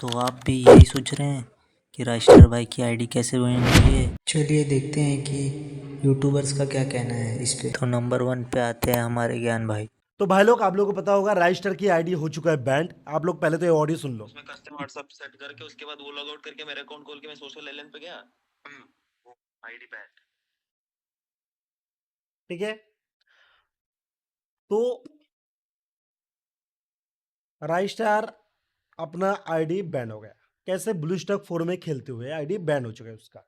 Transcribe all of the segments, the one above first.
तो आप भी यही सोच रहे हैं कि राइस्टर भाई की आईडी कैसे बैन हुई है। चलिए देखते हैं कि यूट्यूबर्स का क्या कहना है इस पे। तो नंबर 1 पे आते हैं हमारे ज्ञान भाई। तो भाई लोग आप लोगों को पता होगा राइस्टर की आईडी हो चुका है बैंड। आप लोग पहले तो ये ऑडियो सुन लो। उसमें कस्टम व्हाट्सएप सेट करके उसके बाद वो लॉग आउट करके मेरे अकाउंट खोल के मैं सोशल एलियन पे गया, वो आईडी बैन। ठीक है, तो राइस्टार अपना आईडी बैन हो गया। कैसे? ब्लू स्टॉक 4 में खेलते हुए आईडी बैन हो चुका है उसका।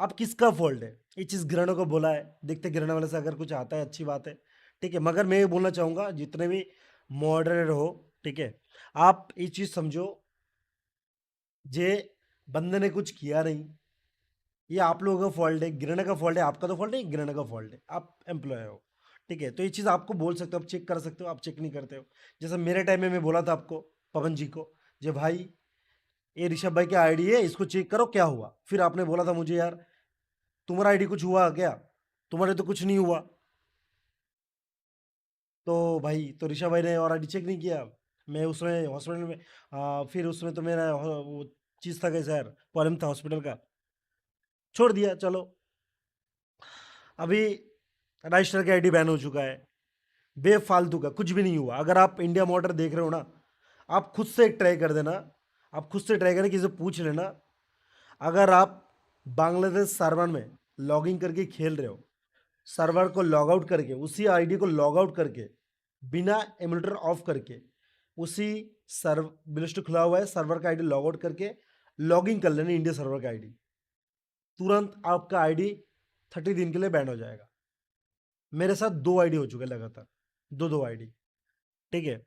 अब किसका फॉल्ट है? ये चीज़ गिरानो को बोला है। देखते गिराने वाले से अगर कुछ आता है अच्छी बात है, ठीक है। मगर मैं ये बोलना चाहूँगा जितने भी मॉडरेटर हो, ठीक है, आप ये चीज़ समझो जे बंदे ने कुछ किया नहीं, ये आप लोगों का फॉल्ट है, गिराने का फॉल्ट है। आपका तो फॉल्ट नहीं, गिराने का फॉल्ट है। आप एम्प्लॉय हो, ठीक है। तो ये चीज़ आपको बोल सकते हो, आप चेक कर सकते हो, आप चेक नहीं करते हो। जैसे मेरे टाइम में मैं बोला था आपको, पवन जी को, जे भाई ये ऋषभ भाई की आईडी है, इसको चेक करो क्या हुआ। फिर आपने बोला था मुझे, यार तुम्हारा आईडी कुछ हुआ क्या? तुम्हारे तो कुछ नहीं हुआ। तो भाई तो ऋषभ भाई ने और आईडी चेक नहीं किया। मैं उसमें हॉस्पिटल में फिर उसमें तो मेरा वो चीज़ था कैसे यार, प्रॉब्लम था हॉस्पिटल का, छोड़ दिया। चलो अभी रजिस्टर का आईडी बैन हो चुका है। बेफालतू का कुछ भी नहीं हुआ। अगर आप इंडिया मोटर देख रहे हो ना, आप खुद से एक ट्राई कर देना। आप खुद से ट्राई करें, किसी से पूछ लेना। अगर आप बांग्लादेश सर्वर में लॉगिन करके खेल रहे हो, सर्वर को लॉग आउट करके, उसी आईडी को लॉग आउट करके, बिना एमुलेटर ऑफ करके, उसी सर्व ब्लिस्ट खुला हुआ है सर्वर का आईडी लॉग आउट करके लॉगिन कर लेना इंडिया सर्वर का आईडी, तुरंत आपका आईडी 30 दिन के लिए बैन हो जाएगा। मेरे साथ 2 आईडी हो चुके लगातार, 2 आईडी, ठीक है।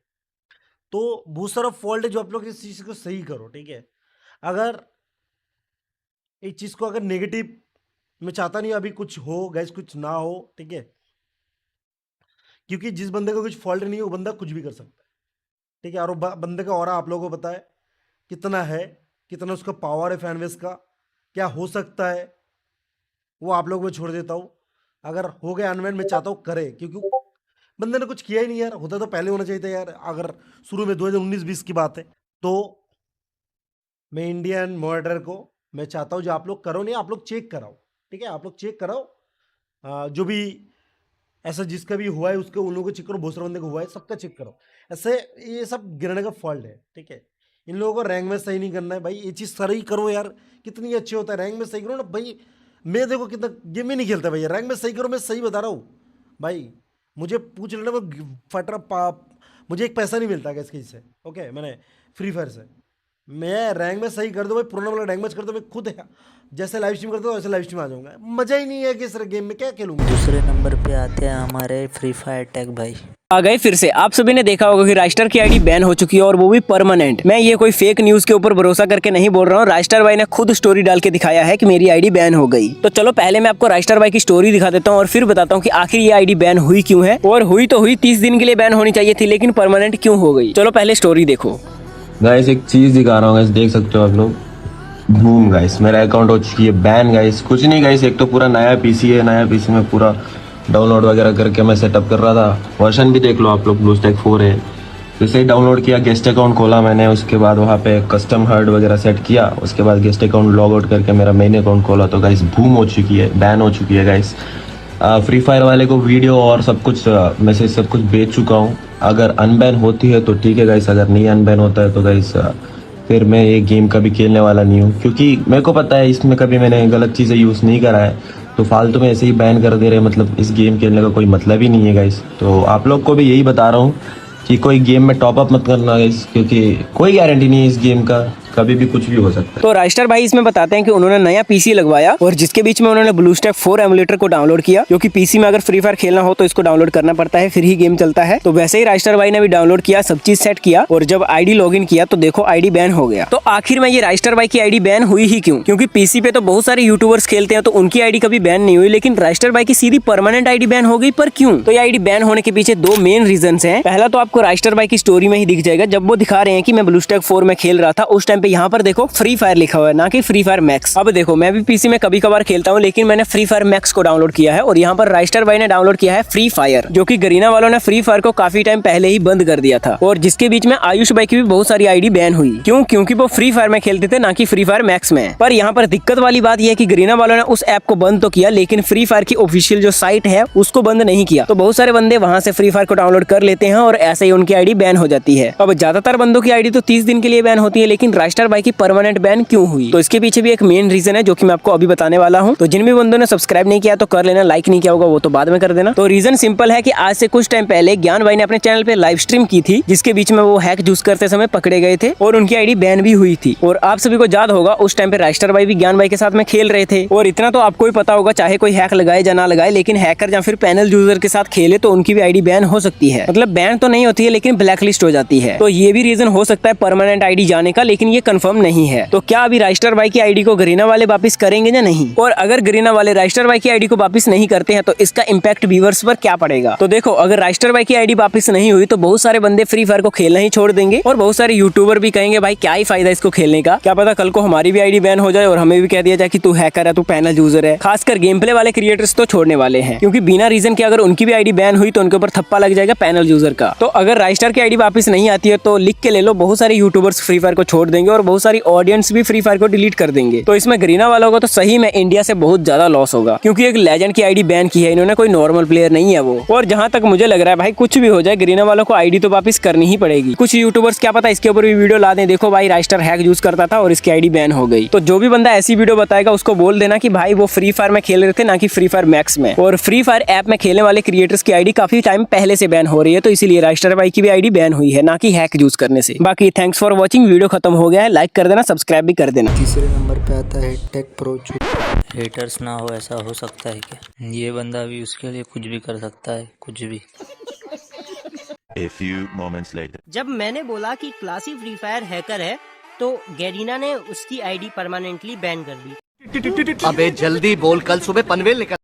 तो बहुत सारा फॉल्ट है जो आप लोग इस चीज़ को सही करो, ठीक है। अगर इस चीज़ को अगर नेगेटिव, मैं चाहता नहीं अभी कुछ हो गैस, कुछ ना हो, ठीक है, क्योंकि जिस बंदे को कुछ फॉल्ट नहीं है वो बंदा कुछ भी कर सकता है, ठीक है। और वो बंदे का ऑरा आप लोगों को पता है कितना है, कितना उसका पावर है, फैन बेस का क्या हो सकता है, वो आप लोगों को छोड़ देता हूँ। अगर हो गया अनवैन, मैं चाहता हूँ करे, क्योंकि बंदे ने कुछ किया ही नहीं यार। होता तो पहले होना चाहिए था यार, अगर शुरू में 2019-20 की बात है। तो मैं इंडियन मॉडरेटर को मैं चाहता हूँ जो आप लोग करो नहीं, आप लोग चेक कराओ, ठीक है। आप लोग चेक कराओ, जो भी ऐसा जिसका भी हुआ है उसके उन लोगों को चेक करो, बहुत सारे बंदे को हुआ है, सबका चेक करो। ऐसे ये सब गिरने का फॉल्ट है, ठीक है। इन लोगों को रैंक में सही नहीं करना है भाई, ये चीज़ सही करो यार। कितनी अच्छी होता है रैंक में सही करो ना भाई। मैं देखो कितना गेम ही नहीं खेलता भाई, रैंक में सही करो, मैं सही बता रहा हूँ भाई। मुझे पूछ लेना, वो मुझे एक पैसा नहीं मिलता है इसके से, ओके, मैंने फ्री फायर से मैं रैंक में सही कर दो भाई, पुराना वाला रैंक मैच कर दो, मैं खुद जैसे लाइव स्ट्रीम करता हूँ वैसे लाइव स्ट्रीम आ जाऊंगा। मजा ही नहीं है कि इस गेम में क्या खेलूंगा। दूसरे नंबर पे आते हैं हमारे फ्री फायर टैग भाई। आ गए फिर से। आप सभी ने देखा होगा कि राइस्टर की आईडी बैन हो चुकी है और वो भी परमानेंट। मैं ये कोई फेक न्यूज के ऊपर भरोसा करके नहीं बोल रहा हूँ। राइस्टर भाई ने खुद स्टोरी डाल के दिखाया है कि मेरी आईडी बैन हो गई। तो चलो पहले मैं आपको राइस्टर भाई की स्टोरी दिखा देता हूँ और फिर बताता हूँ कि आखिर ये आईडी बैन हुई क्यों है। और हुई तो हुई 30 दिन के लिए बैन होनी चाहिए थी, लेकिन परमानेंट क्यों हो गई। चलो पहले स्टोरी देखो। गाइस एक चीज दिखा रहा हूँ गाइस, देख सकते हो आप लोग। बूम गाइस, मेरा अकाउंट हो चुकी है बैन गाइस। कुछ नहीं गाइस, एक तो पूरा नया पीसी है, नया पीसी में पूरा डाउनलोड वगैरह करके मैं सेटअप कर रहा था। वर्जन भी देख लो आप लोग, ब्लूस्टैक 4 है। जैसे ही डाउनलोड किया, गेस्ट अकाउंट खोला मैंने, उसके बाद वहाँ पे कस्टम हर्ड वगैरह सेट किया, उसके बाद गेस्ट अकाउंट लॉग आउट करके मेरा मेन अकाउंट खोला तो गाइस बूम हो चुकी है, बैन हो चुकी है गाइस। फ्री फायर वाले को वीडियो और सब कुछ मैसेज सब कुछ भेज चुका हूँ। अगर अनबैन होती है तो ठीक है गाइस, अगर नहीं अनबैन होता है तो गाइस फिर मैं ये गेम कभी खेलने वाला नहीं हूँ, क्योंकि मेरे को पता है इसमें कभी मैंने गलत चीज़ें यूज़ नहीं करा है। तो फालतू में ऐसे ही बैन कर दे रहे, मतलब इस गेम खेलने का कोई मतलब ही नहीं है गाइस। तो आप लोग को भी यही बता रहा हूँ कि कोई गेम में टॉप अप मत करना गाइस, क्योंकि कोई गारंटी नहीं है इस गेम का, कभी भी कुछ भी हो सकता है। तो राइस्टर भाई इसमें बताते हैं कि उन्होंने नया पीसी लगवाया और जिसके बीच में उन्होंने ब्लूस्टैक 4 एमुलेटर को डाउनलोड किया, क्योंकि पीसी में अगर फ्री फायर खेलना हो तो इसको डाउनलोड करना पड़ता है, फिर ही गेम चलता है। तो वैसे ही राइस्टर भाई ने भी डाउनलोड किया, सब चीज सेट किया और जब आईडी लॉगिन किया तो देखो आईडी बैन हो गया। तो आखिर में ये राइस्टर भाई की आईडी बैन हुई ही क्यों? क्योंकि पीसी पे तो बहुत सारे यूट्यूबर्स खेलते हैं तो उनकी आईडी कभी बैन नहीं हुई, लेकिन राइस्टर भाई की सीधी परमानेंट आईडी बैन हो गई। पर क्यों? तो ये आईडी बैन होने के पीछे 2 मेन रीजन है। पहला तो आपको राइस्टर भाई की स्टोरी में ही दिख जाएगा, जब वो दिखा रहे हैं कि मैं ब्लूस्टैक 4 में खेल रहा था, उस टाइम पे पे यहाँ पर देखो फ्री फायर लिखा हुआ है, ना कि फ्री फायर मैक्स। अब देखो मैं भी पीसी में कभी कभार खेलता हूँ, लेकिन मैंने फ्री फायर मैक्स को डाउनलोड किया है और यहाँ पर राइस्टर भाई ने डाउनलोड किया है फ्री फायर, जो कि गरीना वालों ने फ्री फायर को काफी टाइम पहले ही बंद कर दिया था, और जिसके बीच में आयुष भाई की भी बहुत सारी आईडी बैन हुई। क्यों? क्योंकि वो फ्री फायर में खेलते थे, ना कि फ्री फायर मैक्स में। पर यहाँ पर दिक्कत वाली बात यह है कि गरीना वालों ने उस ऐप को बंद तो किया, लेकिन फ्री फायर की ऑफिशियल जो साइट है उसको बंद नहीं किया। तो बहुत सारे बंदे वहां से फ्री फायर को डाउनलोड कर लेते हैं और ऐसे ही उनकी आईडी बैन हो जाती है। अब ज्यादातर बंदों की आईडी तो 30 दिन के लिए बैन होती है, लेकिन राइस्टर भाई की परमानेंट बैन क्यों हुई? तो इसके पीछे भी एक मेन रीजन है, जो कि मैं आपको अभी बताने वाला हूँ। तो जिन भी बंदों ने सब्सक्राइब नहीं किया तो कर लेना, लाइक नहीं किया होगा वो तो बाद में कर देना। तो रीजन सिंपल है कि आज से कुछ टाइम पहले ज्ञान भाई ने अपने चैनल पे लाइव स्ट्रीम की थी, जिसके बीच में वो हैक यूज करते समय पकड़े गए थे और उनकी आईडी बैन भी हुई थी। और आप सभी को याद होगा उस टाइम पे राइस्टर भाई भी ज्ञान भाई के साथ में खेल रहे थे, और इतना तो आपको ही पता होगा, चाहे कोई हैक लगाए या ना लगाए, लेकिन हैकर या फिर पैनल यूजर के साथ खेले तो उनकी भी आईडी बैन हो सकती है। मतलब बैन तो नहीं होती है, लेकिन ब्लैक लिस्ट हो जाती है। तो ये भी रीजन हो सकता है परमानेंट आईडी जाने का, लेकिन ये कंफर्म नहीं है। तो क्या अभी राइस्टर भाई की आईडी को गरीना वाले वापस करेंगे या नहीं? और अगर गरीना वाले राइस्टर भाई की आईडी को वापस नहीं करते हैं तो इसका इम्पैक्ट व्यूअर्स पर क्या पड़ेगा? तो देखो, अगर राइस्टर भाई की आईडी वापस नहीं हुई तो बहुत सारे बंदे फ्री फायर को खेलना ही छोड़ देंगे, और बहुत सारे यूट्यूबर भी कहेंगे भाई क्या ही फायदा इसको खेलने का, क्या पता कल को हमारी भी आईडी बैन हो जाए और हमें भी कह दिया जाए कि तू हैकर है, तू पैनल यूजर है। खासकर गेम प्ले वाले क्रिएटर्स तो छोड़ने वाले हैं, क्योंकि बिना रीजन के अगर उनकी भी आईडी बैन हुई तो उनके ऊपर थप्पा लग जाएगा पैनल यूजर का। तो अगर राइस्टर की आईडी वापस नहीं आती है तो लिख के ले लो, बहुत सारे यूट्यूबर्स फ्री फायर को छोड़ देंगे और बहुत सारी ऑडियंस भी फ्री फायर को डिलीट कर देंगे। तो इसमें गरीना वालों को तो सही में इंडिया से बहुत ज्यादा लॉस होगा, क्योंकि एक लेजेंड की आईडी बैन की है इन्होंने, कोई नॉर्मल प्लेयर नहीं है वो। और जहां तक मुझे लग रहा है भाई कुछ भी हो जाए गरीना वालों को आईडी तो वापस करनी ही पड़ेगी। कुछ यूट्यूबर्स क्या पता इसके ऊपर भी वीडियो ला दें, देखो भाई राइस्टर हैक यूज करता था और इसकी आईडी बैन हो गई। तो जो भी बंदा ऐसी वीडियो बताएगा उसको बोल देना कि भाई वो फ्री फायर में खेल रहे थे, ना कि फ्री फायर मैक्स में। और फ्री फायर ऐप में खेलने वाले क्रिएटर्स की आईडी काफी टाइम पहले से बैन हो रही है, तो इसीलिए राइस्टर भाई की भी आईडी बैन हुई है, ना कि हैक यूज करने से। बाकी थैंक्स फॉर वॉचिंग, वीडियो खत्म हो गया है, लाइक कर देना, सब्सक्राइब भी कर देना। तीसरे नंबर पे आता है टेक प्रो। हेटर्स ना हो ऐसा हो सकता है क्या? ये बंदा भी उसके लिए कुछ भी कर सकता है, कुछ भी। A few moments later. जब मैंने बोला कि क्लासी फ्री फायर हैकर है तो गैरीना ने उसकी आईडी परमानेंटली बैन कर दी। अबे जल्दी बोल, कल सुबह पनवेल निकल।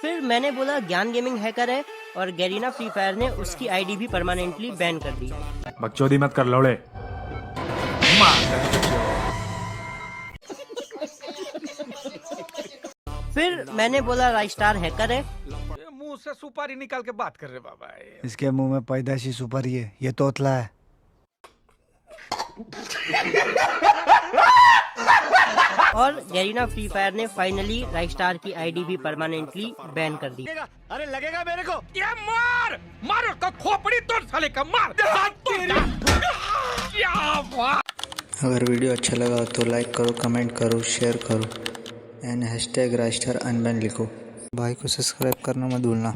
फिर मैंने बोला ज्ञान गेमिंग हैकर है और गैरीना फ्री फायर ने उसकी आईडी भी परमानेंटली बैन कर दी। बकचोदी मत कर लौड़े। फिर मैंने बोला राइस्टार हैकर है। मुंह से सुपारी निकाल के बात कर रहे बाबा। इसके मुंह में पैदाइशी सुपारी है, ये तोतला है। और गैरीना फ्री फायर ने फाइनली राइस्टार की आईडी भी परमानेंटली बैन कर दी। अरे लगेगा मेरे को। ये मार मार उसका खोपड़ी तोड़ साले का, मार। क्या बात। अगर वीडियो अच्छा लगा तो लाइक करो, कमेंट करो, शेयर करो एंड #राइस्टर अनबैन लिखो। भाई को सब्सक्राइब करना मत भूलना।